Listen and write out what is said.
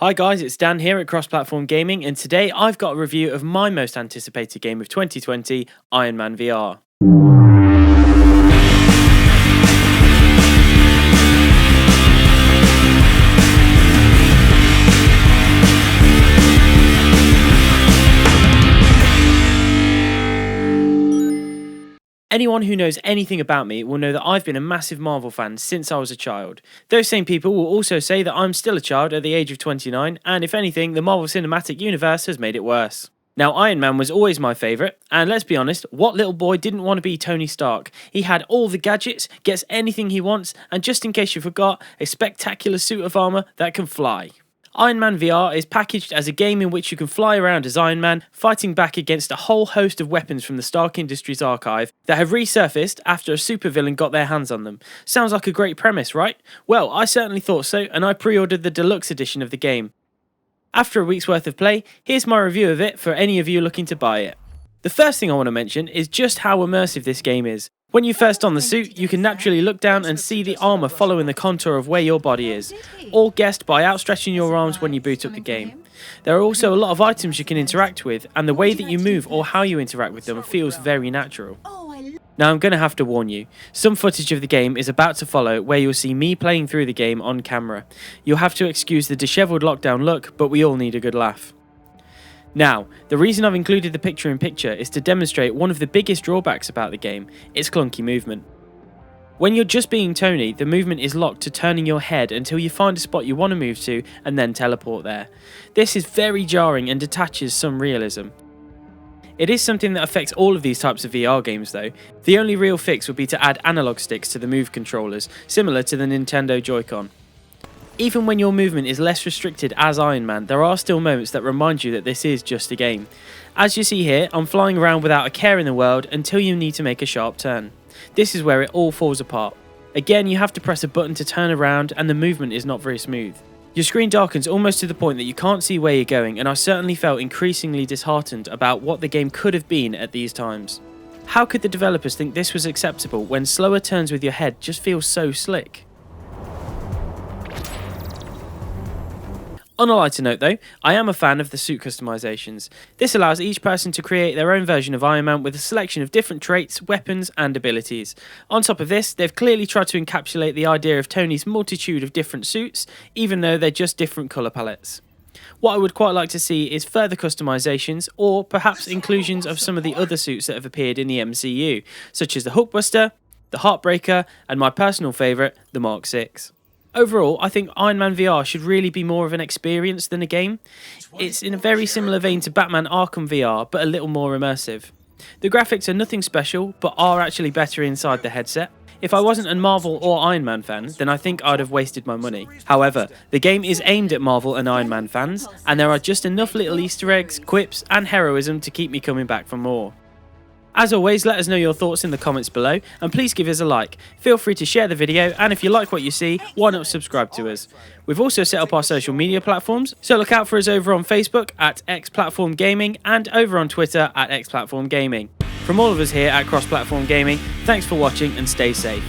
Hi guys, it's Dan here at Cross Platform Gaming, and today I've got a review of my most anticipated game of 2020, Iron Man VR. Anyone who knows anything about me will know that I've been a massive Marvel fan since I was a child. Those same people will also say that I'm still a child at the age of 29, and if anything, the Marvel Cinematic Universe has made it worse. Now, Iron Man was always my favourite, and let's be honest, what little boy didn't want to be Tony Stark? He had all the gadgets, gets anything he wants, and just in case you forgot, a spectacular suit of armour that can fly. Iron Man VR is packaged as a game in which you can fly around as Iron Man, fighting back against a whole host of weapons from the Stark Industries archive that have resurfaced after a supervillain got their hands on them. Sounds like a great premise, right? Well, I certainly thought so, and I pre-ordered the deluxe edition of the game. After a week's worth of play, here's my review of it for any of you looking to buy it. The first thing I want to mention is just how immersive this game is. When you first don the suit, you can naturally look down and see the armour following the contour of where your body is, all guessed by outstretching your arms when you boot up the game. There are also a lot of items you can interact with, and the way that you move or how you interact with them feels very natural. Now I'm going to have to warn you, some footage of the game is about to follow where you'll see me playing through the game on camera. You'll have to excuse the dishevelled lockdown look, but we all need a good laugh. Now, the reason I've included the picture-in-picture is to demonstrate one of the biggest drawbacks about the game, its clunky movement. When you're just being Tony, the movement is locked to turning your head until you find a spot you want to move to and then teleport there. This is very jarring and detaches some realism. It is something that affects all of these types of VR games though. The only real fix would be to add analog sticks to the Move controllers, similar to the Nintendo Joy-Con. Even when your movement is less restricted as Iron Man, there are still moments that remind you that this is just a game. As you see here, I'm flying around without a care in the world until you need to make a sharp turn. This is where it all falls apart. Again, you have to press a button to turn around and the movement is not very smooth. Your screen darkens almost to the point that you can't see where you're going, and I certainly felt increasingly disheartened about what the game could have been at these times. How could the developers think this was acceptable when slower turns with your head just feel so slick? On a lighter note though, I am a fan of the suit customizations. This allows each person to create their own version of Iron Man with a selection of different traits, weapons and abilities. On top of this, they've clearly tried to encapsulate the idea of Tony's multitude of different suits, even though they're just different colour palettes. What I would quite like to see is further customizations, or perhaps inclusions of some of the other suits that have appeared in the MCU, such as the Hulkbuster, the Heartbreaker and my personal favourite, the Mark 6. Overall, I think Iron Man VR should really be more of an experience than a game. It's in a very similar vein to Batman Arkham VR, but a little more immersive. The graphics are nothing special, but are actually better inside the headset. If I wasn't a Marvel or Iron Man fan, then I think I'd have wasted my money. However, the game is aimed at Marvel and Iron Man fans, and there are just enough little Easter eggs, quips, and heroism to keep me coming back for more. As always, let us know your thoughts in the comments below, and please give us a like. Feel free to share the video, and if you like what you see, why not subscribe to us? We've also set up our social media platforms, so look out for us over on Facebook at xplatformgaming and over on Twitter at xplatformgaming. From all of us here at Cross Platform Gaming, thanks for watching and stay safe.